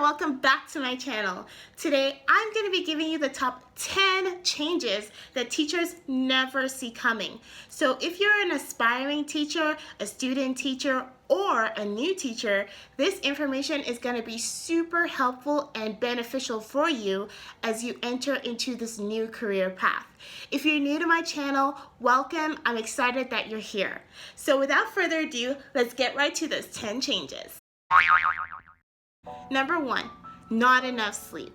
welcome back to my channel. Today I'm going to be giving you the top 10 changes that teachers never see coming. So if you're an aspiring teacher, a student teacher, or a new teacher, this information is going to be super helpful and beneficial for you as you enter into this new career path. If you're new to my channel, welcome. I'm excited that you're here. So without further ado, let's get right to those 10 changes. Number 1, not enough sleep.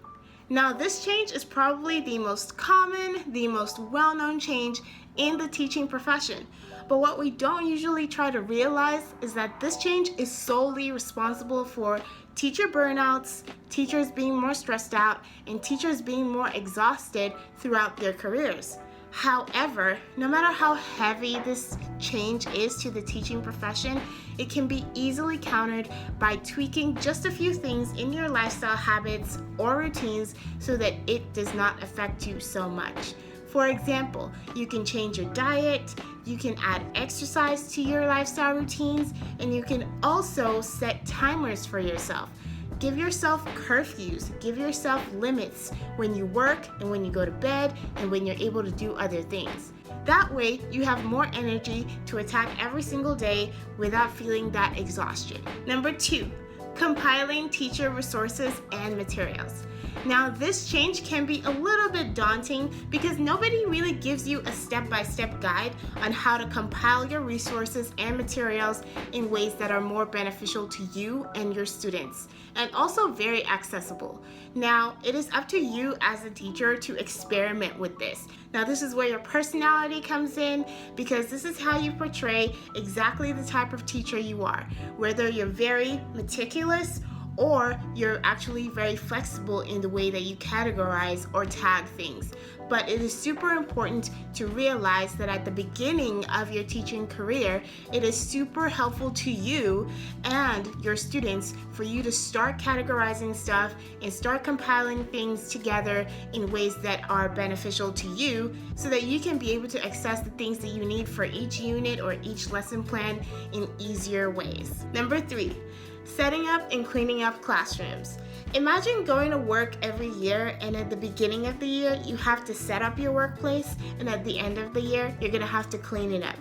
Now this change is probably the most common, the most well-known change in the teaching profession. But what we don't usually try to realize is that this change is solely responsible for teacher burnouts, teachers being more stressed out, and teachers being more exhausted throughout their careers. However, no matter how heavy this change is to the teaching profession, it can be easily countered by tweaking just a few things in your lifestyle habits or routines so that it does not affect you so much. For example, you can change your diet, you can add exercise to your lifestyle routines, and you can also set timers for yourself. Give yourself curfews, give yourself limits when you work and when you go to bed and when you're able to do other things. That way, you have more energy to attack every single day without feeling that exhaustion. Number 2, compiling teacher resources and materials. Now, this change can be a little bit daunting because nobody really gives you a step-by-step guide on how to compile your resources and materials in ways that are more beneficial to you and your students, and also very accessible. Now, it is up to you as a teacher to experiment with this. Now, this is where your personality comes in because this is how you portray exactly the type of teacher you are, whether you're very meticulous or you're actually very flexible in the way that you categorize or tag things. But it is super important to realize that at the beginning of your teaching career, it is super helpful to you and your students for you to start categorizing stuff and start compiling things together in ways that are beneficial to you so that you can be able to access the things that you need for each unit or each lesson plan in easier ways. Number 3, setting up and cleaning up classrooms. Imagine going to work every year and at the beginning of the year you have to set up your workplace and at the end of the year you're going to have to clean it up.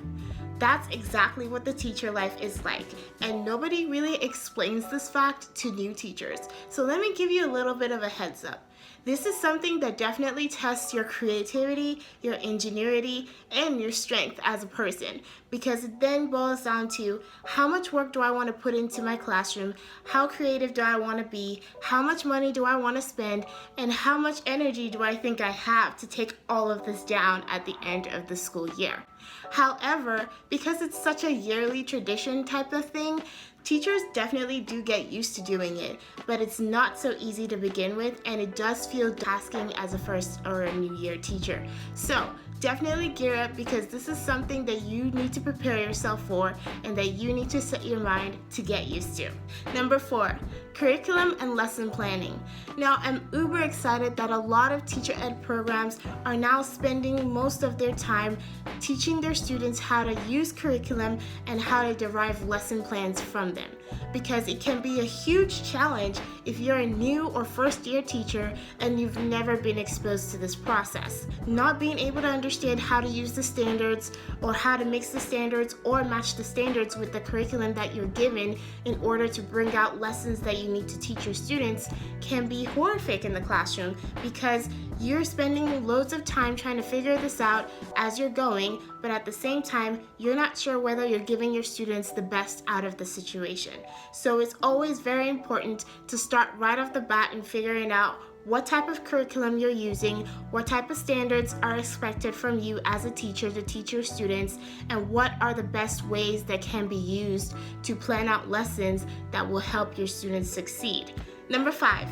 That's exactly what the teacher life is like, and nobody really explains this fact to new teachers. So let me give you a little bit of a heads up. This is something that definitely tests your creativity, your ingenuity, and your strength as a person, because it then boils down to how much work do I want to put into my classroom, how creative do I want to be, how much money do I want to spend, and how much energy do I think I have to take all of this down at the end of the school year. However, because it's such a yearly tradition type of thing, teachers definitely do get used to doing it, but it's not so easy to begin with, and it does feel tasking as a first or a new year teacher. So definitely gear up because this is something that you need to prepare yourself for and that you need to set your mind to get used to. Number 4, curriculum and lesson planning. Now, I'm uber excited that a lot of teacher ed programs are now spending most of their time teaching their students how to use curriculum and how to derive lesson plans from them, because it can be a huge challenge if you're a new or first year teacher and you've never been exposed to this process. Not being able to understand how to use the standards or how to mix the standards or match the standards with the curriculum that you're given in order to bring out lessons that you need to teach your students can be horrific in the classroom because you're spending loads of time trying to figure this out as you're going, but at the same time, you're not sure whether you're giving your students the best out of the situation. So it's always very important to start right off the bat and figuring out what type of curriculum you're using, what type of standards are expected from you as a teacher to teach your students, and what are the best ways that can be used to plan out lessons that will help your students succeed. Number 5,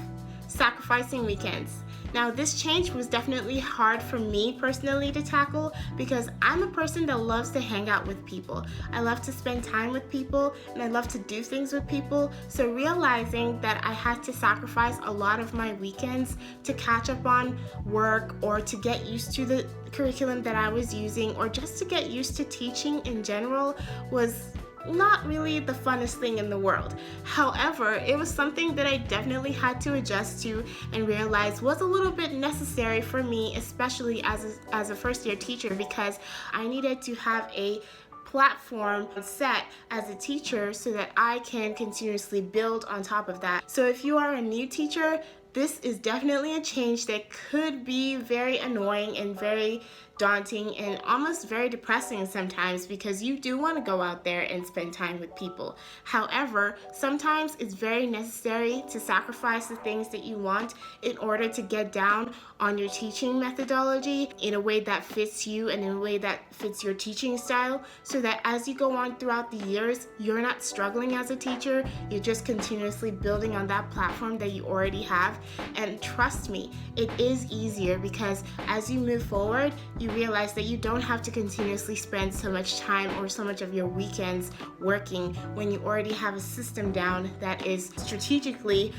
sacrificing weekends. Now, this change was definitely hard for me personally to tackle because I'm a person that loves to hang out with people. I love to spend time with people and I love to do things with people. So realizing that I had to sacrifice a lot of my weekends to catch up on work or to get used to the curriculum that I was using or just to get used to teaching in general was not really the funnest thing in the world. However, it was something that I definitely had to adjust to and realize was a little bit necessary for me, especially as a first year teacher, because I needed to have a platform set as a teacher so that I can continuously build on top of that. So if you are a new teacher, this is definitely a change that could be very annoying and very daunting and almost very depressing sometimes, because you do want to go out there and spend time with people. However, sometimes it's very necessary to sacrifice the things that you want in order to get down on your teaching methodology in a way that fits you and in a way that fits your teaching style, so that as you go on throughout the years, you're not struggling as a teacher, you're just continuously building on that platform that you already have. And trust me, it is easier, because as you move forward, you realize that you don't have to continuously spend so much time or so much of your weekends working when you already have a system down that is strategically,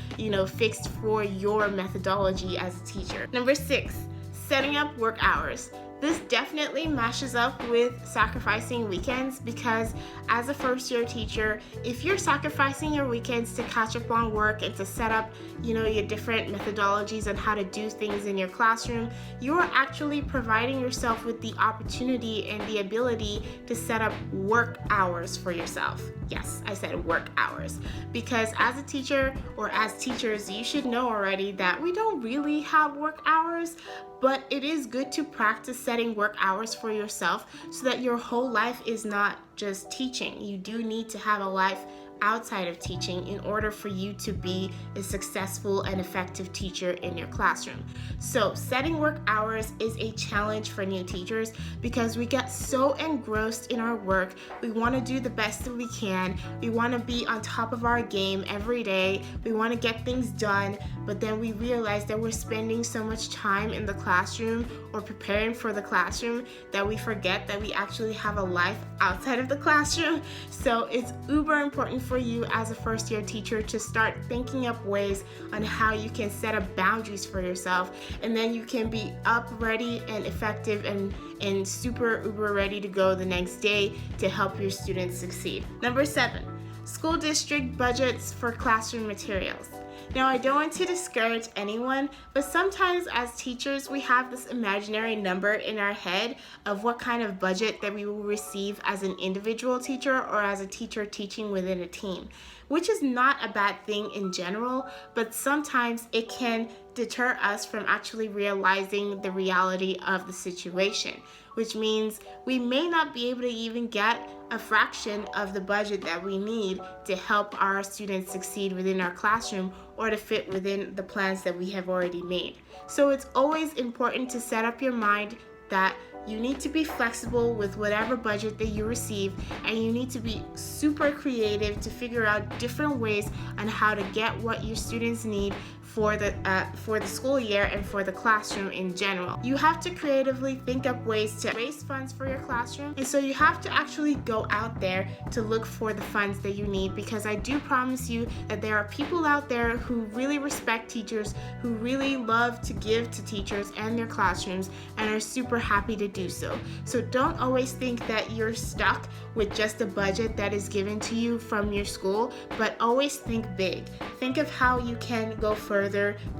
fixed for your methodology as a teacher. Number 6, setting up work hours. This definitely matches up with sacrificing weekends, because as a first year teacher, if you're sacrificing your weekends to catch up on work and to set up, your different methodologies on how to do things in your classroom, you are actually providing yourself with the opportunity and the ability to set up work hours for yourself. Yes, I said work hours, because as a teacher, or as teachers, you should know already that we don't really have work hours, but it is good to practice setting work hours for yourself so that your whole life is not just teaching. You do need to have a life outside of teaching in order for you to be a successful and effective teacher in your classroom. So setting work hours is a challenge for new teachers, because we get so engrossed in our work. We want to do the best that we can. We want to be on top of our game every day. We want to get things done, but then we realize that we're spending so much time in the classroom or preparing for the classroom that we forget that we actually have a life outside of the classroom. So it's uber important for you as a first year teacher to start thinking up ways on how you can set up boundaries for yourself, and then you can be up, ready, and effective and super uber ready to go the next day to help your students succeed. Number 7, school district budgets for classroom materials. Now, I don't want to discourage anyone, but sometimes as teachers, we have this imaginary number in our head of what kind of budget that we will receive as an individual teacher or as a teacher teaching within a team, which is not a bad thing in general, but sometimes it can deter us from actually realizing the reality of the situation, which means we may not be able to even get a fraction of the budget that we need to help our students succeed within our classroom or to fit within the plans that we have already made. So it's always important to set up your mind that you need to be flexible with whatever budget that you receive, and you need to be super creative to figure out different ways on how to get what your students need for the school year and for the classroom in general. You have to creatively think up ways to raise funds for your classroom, and so you have to actually go out there to look for the funds that you need, because I do promise you that there are people out there who really respect teachers, who really love to give to teachers and their classrooms, and are super happy to do so. So don't always think that you're stuck with just a budget that is given to you from your school, but always think big. Think of how you can go further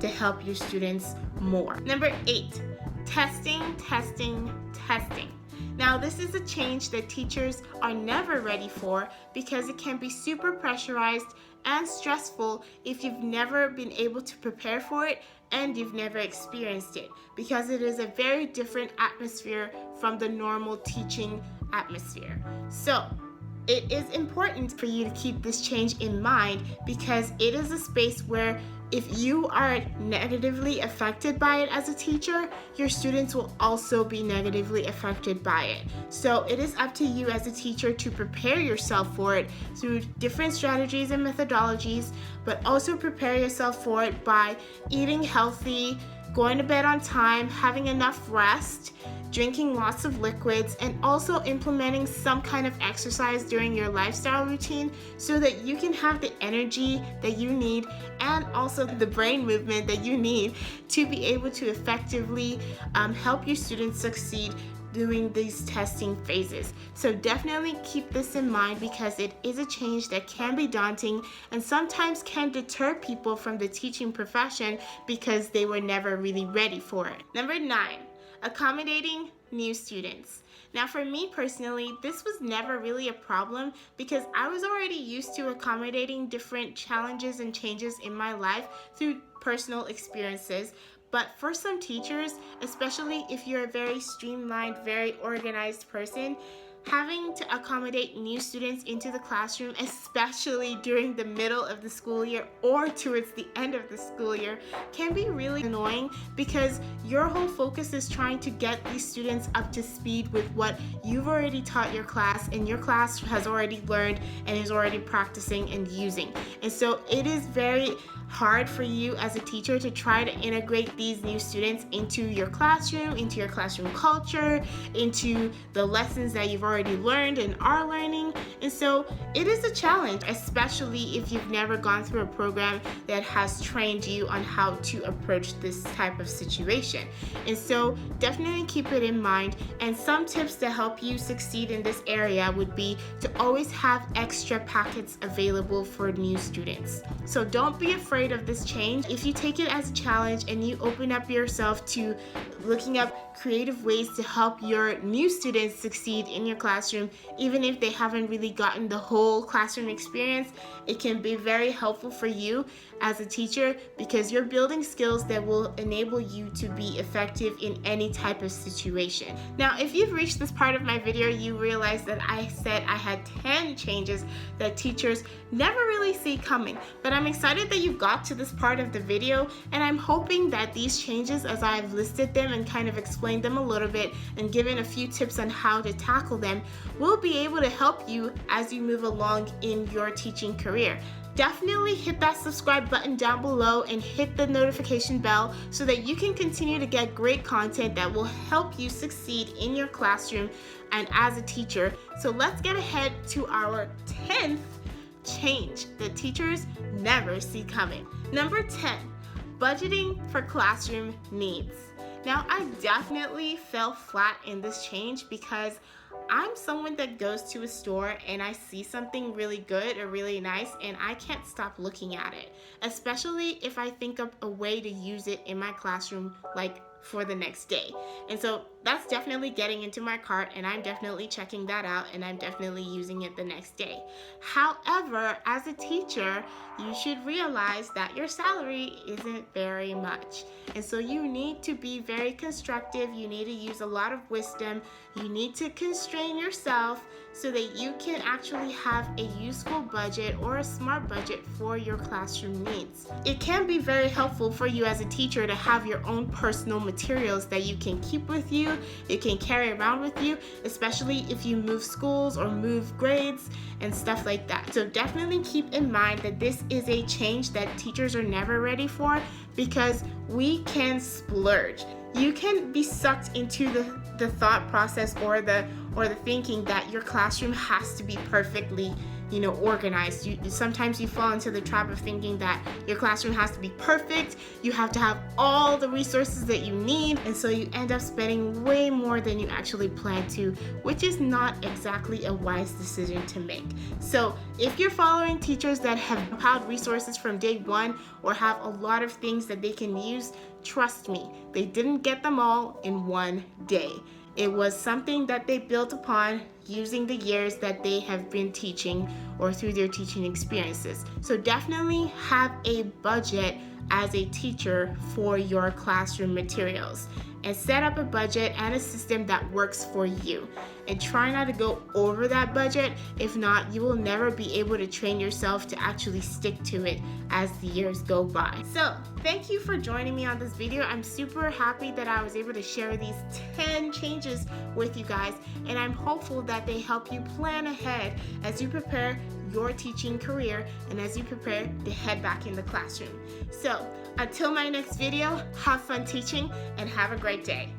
to help your students more. Number 8, testing. Now, this is a change that teachers are never ready for, because it can be super pressurized and stressful if you've never been able to prepare for it and you've never experienced it, because it is a very different atmosphere from the normal teaching atmosphere. So it is important for you to keep this change in mind, because it is a space where if you are negatively affected by it as a teacher, your students will also be negatively affected by it. So it is up to you as a teacher to prepare yourself for it through different strategies and methodologies, but also prepare yourself for it by eating healthy, going to bed on time, having enough rest, drinking lots of liquids, and also implementing some kind of exercise during your lifestyle routine so that you can have the energy that you need and also the brain movement that you need to be able to effectively help your students succeed doing these testing phases. So definitely keep this in mind because it is a change that can be daunting and sometimes can deter people from the teaching profession because they were never really ready for it. Number 9, accommodating new students. Now for me personally, this was never really a problem because I was already used to accommodating different challenges and changes in my life through personal experiences. But for some teachers, especially if you're a very streamlined, very organized person, having to accommodate new students into the classroom, especially during the middle of the school year or towards the end of the school year, can be really annoying because your whole focus is trying to get these students up to speed with what you've already taught your class and your class has already learned and is already practicing and using. And so it is very hard for you as a teacher to try to integrate these new students into your classroom culture, into the lessons that you've already learned and are learning. And so it is a challenge, especially if you've never gone through a program that has trained you on how to approach this type of situation. And so definitely keep it in mind. And some tips to help you succeed in this area would be to always have extra packets available for new students. So don't be afraid of this change. If you take it as a challenge and you open up yourself to looking up creative ways to help your new students succeed in your classroom, even if they haven't really gotten the whole classroom experience, it can be very helpful for you as a teacher because you're building skills that will enable you to be effective in any type of situation. Now, if you've reached this part of my video, you realize that I said I had 10 changes that teachers never really see coming, but I'm excited that you got to this part of the video, and I'm hoping that these changes, as I've listed them and kind of explained them a little bit and given a few tips on how to tackle them, will be able to help you as you move along in your teaching career. Definitely hit that subscribe button down below and hit the notification bell so that you can continue to get great content that will help you succeed in your classroom and as a teacher. So let's get ahead to our 10th change that teachers never see coming. Number 10, budgeting for classroom needs. Now, I definitely fell flat in this change because I'm someone that goes to a store and I see something really good or really nice and I can't stop looking at it, especially if I think of a way to use it in my classroom, like for the next day. And so that's definitely getting into my cart and I'm definitely checking that out and I'm definitely using it the next day. However, as a teacher, you should realize that your salary isn't very much. And so you need to be very constructive. You need to use a lot of wisdom. You need to constrain yourself so that you can actually have a useful budget or a smart budget for your classroom needs. It can be very helpful for you as a teacher to have your own personal materials that you can keep with you, you can carry around with you, especially if you move schools or move grades and stuff like that. So definitely keep in mind that this is a change that teachers are never ready for because we can splurge. You can be sucked into the thought process or the thinking that your classroom has to be perfectly organized. Sometimes you fall into the trap of thinking that your classroom has to be perfect. You have to have all the resources that you need, and so you end up spending way more than you actually plan to, which is not exactly a wise decision to make. So if you're following teachers that have compiled resources from day one or have a lot of things that they can use, trust me, they didn't get them all in one day. It was something that they built upon using the years that they have been teaching or through their teaching experiences. So definitely have a budget as a teacher for your classroom materials and set up a budget and a system that works for you. And try not to go over that budget. If not, you will never be able to train yourself to actually stick to it as the years go by. So thank you for joining me on this video. I'm super happy that I was able to share these 10 changes with you guys, and I'm hopeful that they help you plan ahead as you prepare your teaching career and as you prepare to head back in the classroom. So until my next video, have fun teaching and have a great day.